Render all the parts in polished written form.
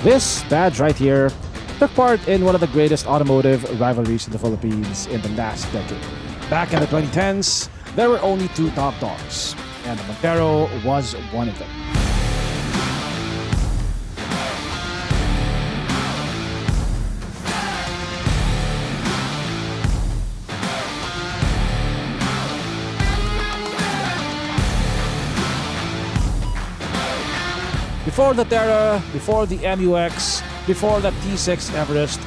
This badge right here took part in one of the greatest automotive rivalries in the Philippines in the last decade. Back in the 2010s, there were only two top dogs, and the Montero was one of them. Before the Terra, before the MUX, before the T6 Everest,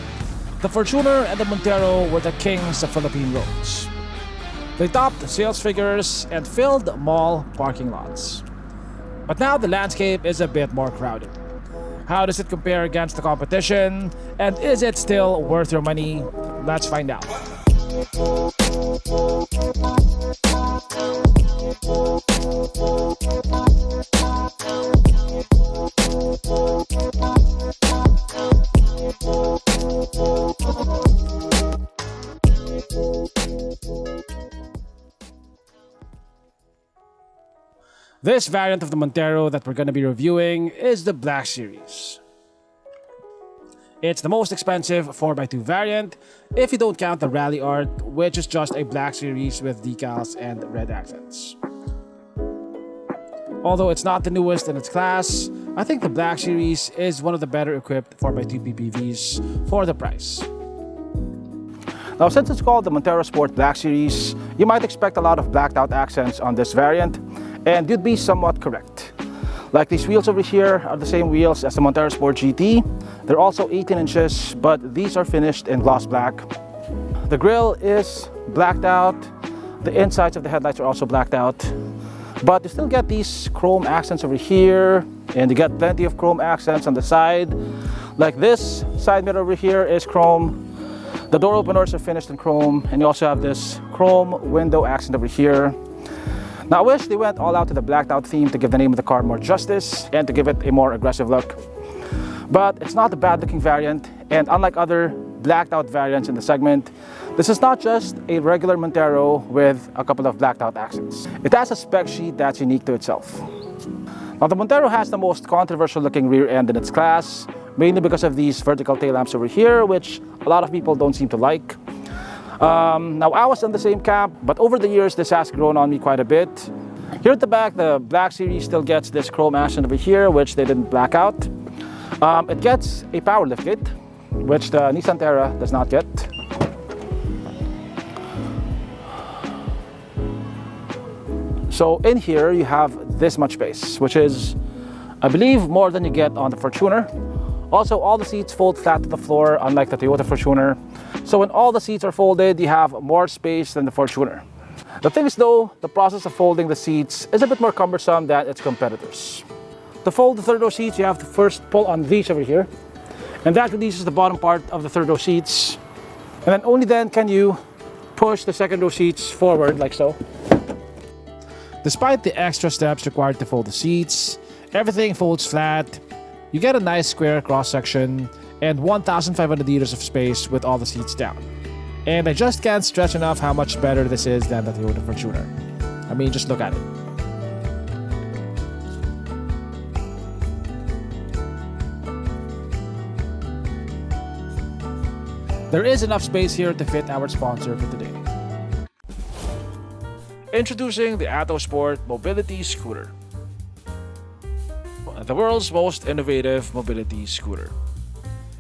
the Fortuner and the Montero were the kings of Philippine roads. They topped sales figures and filled mall parking lots. But now the landscape is a bit more crowded. How does it compare against the competition? And is it still worth your money? Let's find out. This variant of the Montero that we're going to be reviewing is the Black Series. It's the most expensive 4x2 variant if you don't count the Rally Art, which is just a Black Series with decals and red accents. Although it's not the newest in its class, I think the Black Series is one of the better equipped 4x2 PPVs for the price. Now, since it's called the Montero Sport Black Series, you might expect a lot of blacked out accents on this variant, and you'd be somewhat correct. Like these wheels over here are the same wheels as the Montero Sport GT. They're also 18 inches, but these are finished in gloss black. The grille is blacked out. The insides of the headlights are also blacked out. But you still get these chrome accents over here, and you get plenty of chrome accents on the side. Like this side mirror over here is chrome. The door openers are finished in chrome, and you also have this chrome window accent over here. Now, I wish they went all out to the blacked out theme to give the name of the car more justice and to give it a more aggressive look. But it's not a bad looking variant, and unlike other blacked out variants in the segment, this is not just a regular Montero with a couple of blacked out accents. It has a spec sheet that's unique to itself. Now, the Montero has the most controversial looking rear end in its class, mainly because of these vertical tail lamps over here, which a lot of people don't seem to like. Now, I was in the same camp, but over the years, this has grown on me quite a bit. Here at the back, the Black Series still gets this chrome accent over here, which they didn't black out. It gets a power liftgate, which the Nissan Terra does not get. So in here, you have this much space, which is, I believe, more than you get on the Fortuner. Also, all the seats fold flat to the floor, unlike the Toyota Fortuner. So when all the seats are folded, you have more space than the Fortuner. The thing is though, the process of folding the seats is a bit more cumbersome than its competitors. To fold the third row seats, you have to first pull on these over here, and that releases the bottom part of the third row seats. And then only then can you push the second row seats forward like so. Despite the extra steps required to fold the seats, everything folds flat. You get a nice square cross-section and 1,500 liters of space with all the seats down. And I just can't stress enough how much better this is than the Toyota Fortuner. I mean, just look at it. There is enough space here to fit our sponsor for today. Introducing the Atto Sport Mobility Scooter. The world's most innovative mobility scooter.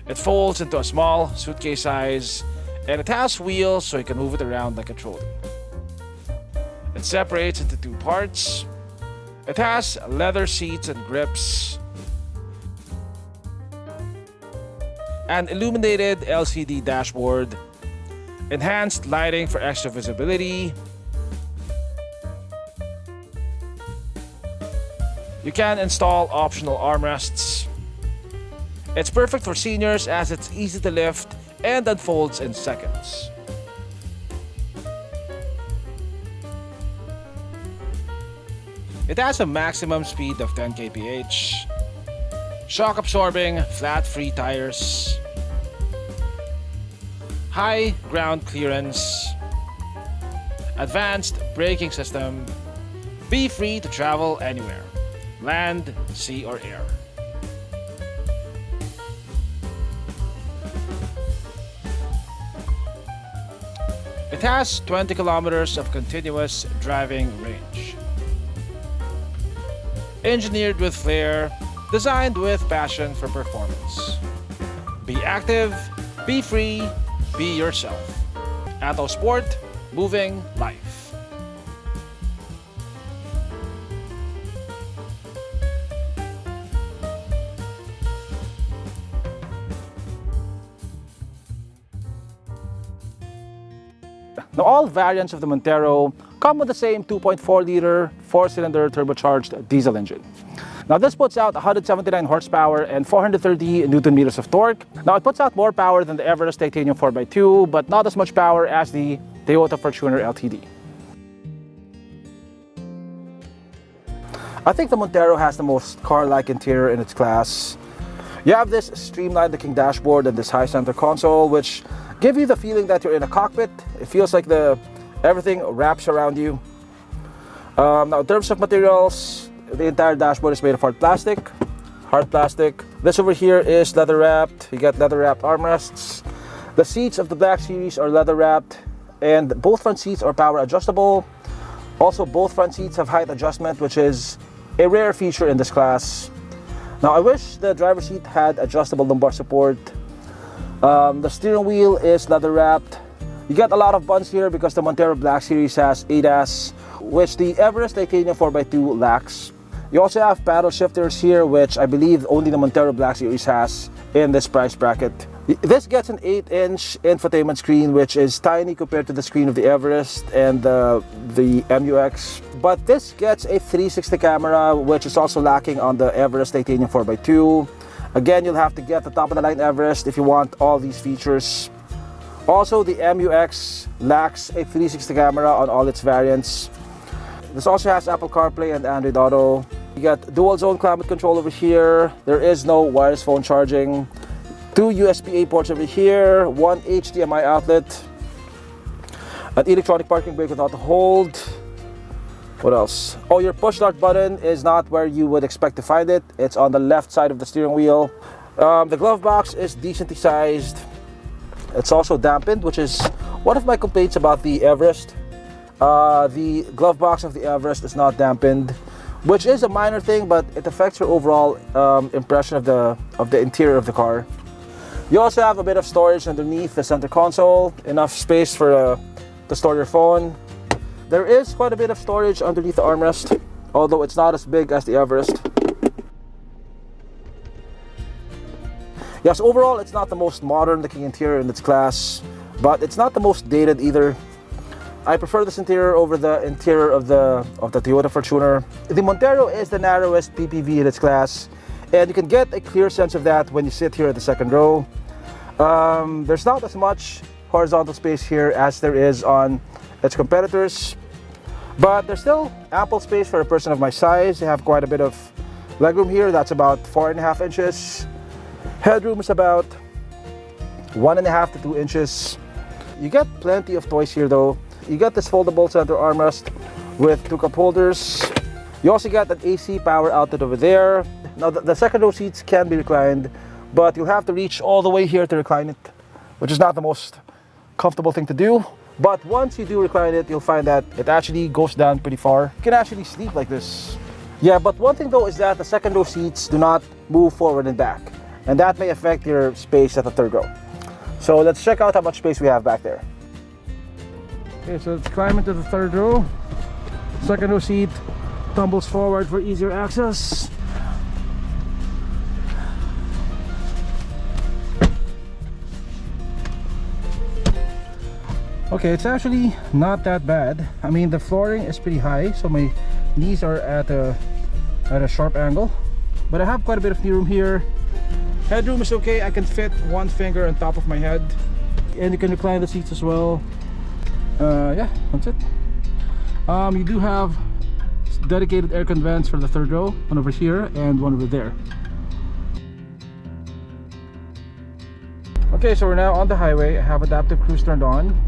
It folds into a small suitcase size, and it has wheels so you can move it around like a trolley. It separates into two parts. It has leather seats and grips, an illuminated LCD dashboard, enhanced lighting for extra visibility. You can install optional armrests. It's perfect for seniors as it's easy to lift and unfolds in seconds. It has a maximum speed of 10 kph, shock absorbing flat free tires, high ground clearance, advanced braking system. Be free to travel anywhere, land, sea or air. It has 20 kilometers of continuous driving range. Engineered with flair, designed with passion for performance. Be active, be free, be yourself. Atto Sport, moving life. Now, all variants of the Montero come with the same 2.4-liter, 4-cylinder turbocharged diesel engine. Now, this puts out 179 horsepower and 430 Newton meters of torque. Now, it puts out more power than the Everest Titanium 4x2, but not as much power as the Toyota Fortuner LTD. I think the Montero has the most car-like interior in its class. You have this streamlined-looking dashboard and this high center console, which give you the feeling that you're in a cockpit. It feels like everything wraps around you. Now, in terms of materials, the entire dashboard is made of hard plastic. This over here is leather wrapped. You get leather wrapped armrests. The seats of the Black Series are leather wrapped, and both front seats are power adjustable. Also, both front seats have height adjustment, which is a rare feature in this class. Now, I wish the driver's seat had adjustable lumbar support. The steering wheel is leather wrapped. You get a lot of buttons here because the Montero Black Series has ADAS, which the Everest Titanium 4x2 lacks. You also have paddle shifters here, which I believe only the Montero Black Series has in this price bracket. This gets an 8-inch infotainment screen, which is tiny compared to the screen of the Everest and the MUX. But this gets a 360 camera, which is also lacking on the Everest Titanium 4x2. Again, you'll have to get the top-of-the-line Everest if you want all these features. Also, the MUX lacks a 360 camera on all its variants. This also has Apple CarPlay and Android Auto. You got dual-zone climate control over here. There is no wireless phone charging. 2 USB-A ports over here, 1 HDMI outlet, an electronic parking brake without a hold. What else? Oh, your push start button is not where you would expect to find it. It's on the left side of the steering wheel. The glove box is decently sized. It's also dampened, which is one of my complaints about the Everest. The glove box of the Everest is not dampened, which is a minor thing, but it affects your overall impression of the interior of the car. You also have a bit of storage underneath the center console, enough space to store your phone. There is quite a bit of storage underneath the armrest, although it's not as big as the Everest. Yes, overall, it's not the most modern looking interior in its class, but it's not the most dated either. I prefer this interior over the interior of the Toyota Fortuner. The Montero is the narrowest PPV in its class, and you can get a clear sense of that when you sit here at the second row. There's not as much horizontal space here as there is on its competitors, but there's still ample space for a person of my size. You have quite a bit of legroom here. That's about 4.5 inches. Headroom is about 1.5 to 2 inches. You get plenty of toys here though. You get this foldable center armrest with 2 cup holders. You also get an AC power outlet over there. Now the second row seats can be reclined, but you'll have to reach all the way here to recline it, which is not the most comfortable thing to do. But once you do recline it, you'll find that it actually goes down pretty far. You can actually sleep like this. Yeah, but one thing though is that the second row seats do not move forward and back, and that may affect your space at the third row. So let's check out how much space we have back there. Okay, so let's climb into the third row. Second row seat tumbles forward for easier access. Okay, it's actually not that bad. I mean, the flooring is pretty high, so my knees are at a sharp angle, but I have quite a bit of knee room here. Headroom is okay. I can fit one finger on top of my head, and you can recline the seats as well. Yeah, that's it. You do have dedicated air vents for the third row, one over here and one over there. Okay, so we're now on the highway. I have adaptive cruise turned on.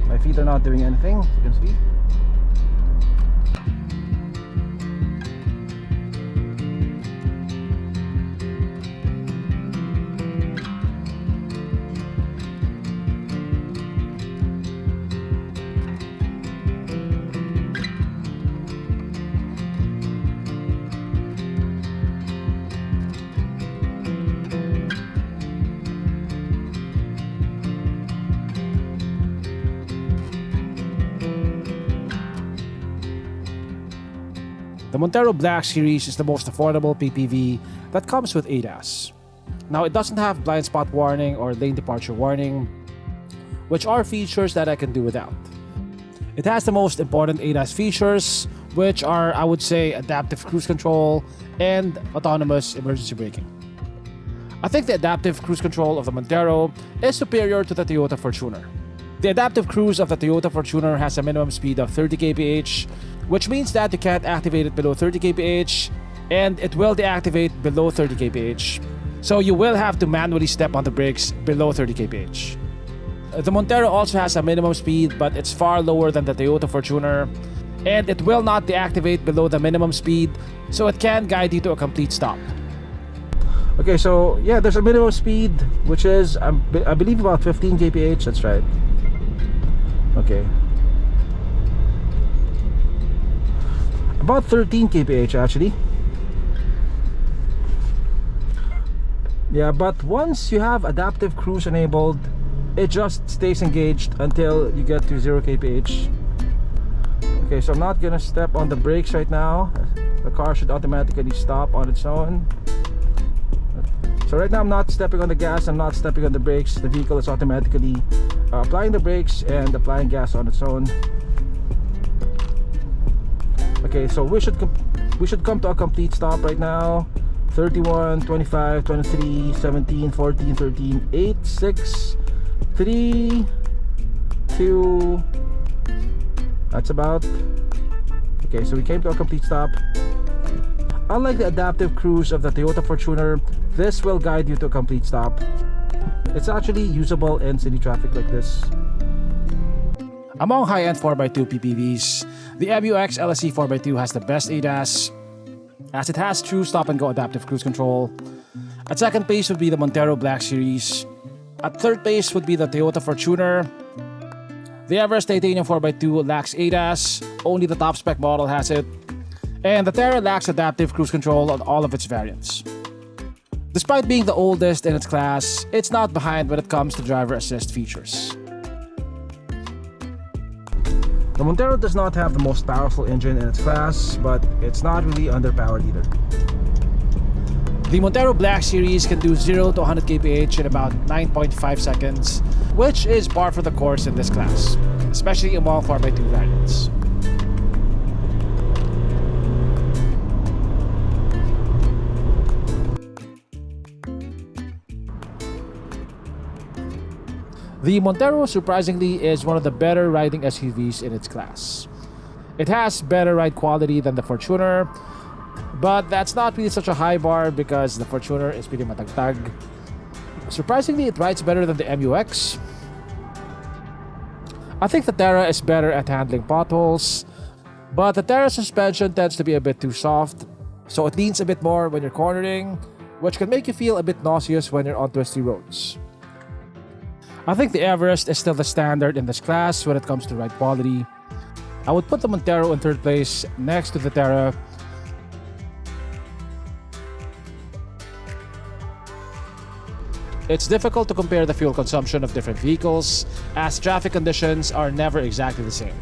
My feet are not doing anything, as you can see. The Montero Black Series is the most affordable PPV that comes with ADAS. Now, it doesn't have blind spot warning or lane departure warning, which are features that I can do without. It has the most important ADAS features, which are, I would say, adaptive cruise control and autonomous emergency braking. I think the adaptive cruise control of the Montero is superior to the Toyota Fortuner. The adaptive cruise of the Toyota Fortuner has a minimum speed of 30 kph, which means that you can't activate it below 30 kph, and it will deactivate below 30 kph. So you will have to manually step on the brakes below 30 kph. The Montero also has a minimum speed, but it's far lower than the Toyota Fortuner, and it will not deactivate below the minimum speed, so it can guide you to a complete stop. Okay, so yeah, there's a minimum speed, which is, I believe, about 15 kph, that's right. Okay. About 13 kph actually. Yeah, but once you have adaptive cruise enabled, it just stays engaged until you get to 0 kph. Okay, so I'm not gonna step on the brakes right now. The car should automatically stop on its own. So right now I'm not stepping on the gas, I'm not stepping on the brakes. The vehicle is automatically applying the brakes and applying gas on its own. Okay, so we should come to a complete stop right now. 31, 25, 23, 17, 14, 13, 8, 6, 3, 2, that's about. Okay, so we came to a complete stop. Unlike the adaptive cruise of the Toyota Fortuner, this will guide you to a complete stop. It's actually usable in city traffic like this. Among high-end 4x2 PPVs, the MUX LSE 4x2 has the best ADAS, as it has true stop-and-go adaptive cruise control. At second place would be the Montero Black Series. At third place would be the Toyota Fortuner. The Everest Titanium 4x2 lacks ADAS, only the top spec model has it. And the Terra lacks adaptive cruise control on all of its variants. Despite being the oldest in its class, it's not behind when it comes to driver assist features. The Montero does not have the most powerful engine in its class, but it's not really underpowered either. The Montero Black Series can do 0 to 100 kph in about 9.5 seconds, which is par for the course in this class, especially among 4x2 variants. The Montero, surprisingly, is one of the better riding SUVs in its class. It has better ride quality than the Fortuner, but that's not really such a high bar because the Fortuner is pretty matagtag. Surprisingly, it rides better than the MUX. I think the Terra is better at handling potholes, but the Terra suspension tends to be a bit too soft, so it leans a bit more when you're cornering, which can make you feel a bit nauseous when you're on twisty roads. I think the Everest is still the standard in this class when it comes to ride quality. I would put the Montero in third place next to the Terra. It's difficult to compare the fuel consumption of different vehicles, as traffic conditions are never exactly the same.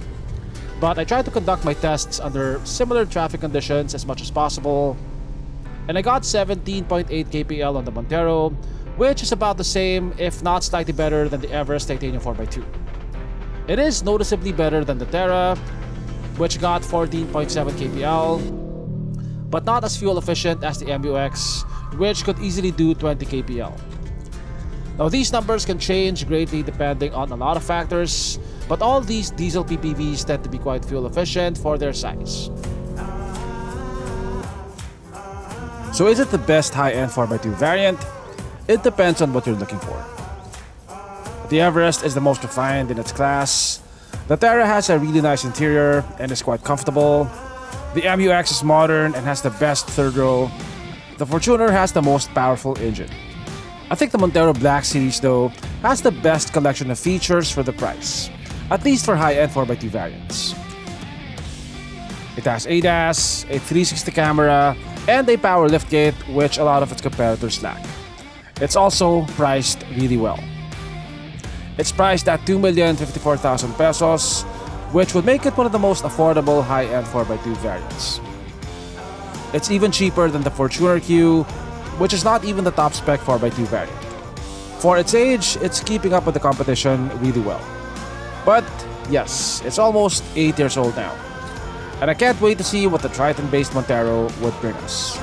But I try to conduct my tests under similar traffic conditions as much as possible, and I got 17.8 kpl on the Montero, which is about the same, if not slightly better than the Everest Titanium 4x2. It is noticeably better than the Terra, which got 14.7 kpl, but not as fuel efficient as the MUX, which could easily do 20 kpl. Now, these numbers can change greatly depending on a lot of factors, but all these diesel PPVs tend to be quite fuel efficient for their size. So is it the best high-end 4x2 variant? It depends on what you're looking for. The Everest is the most refined in its class. The Terra has a really nice interior and is quite comfortable. The MUX is modern and has the best third row. The Fortuner has the most powerful engine. I think the Montero Black Series, though, has the best collection of features for the price, at least for high-end 4x2 variants. It has ADAS, a 360 camera, and a power liftgate, which a lot of its competitors lack. It's also priced really well. It's priced at 2,054,000 pesos, which would make it one of the most affordable high-end 4x2 variants. It's even cheaper than the Fortuner Q, which is not even the top spec 4x2 variant. For its age, it's keeping up with the competition really well. But yes, it's almost 8 years old now. And I can't wait to see what the Triton-based Montero would bring us.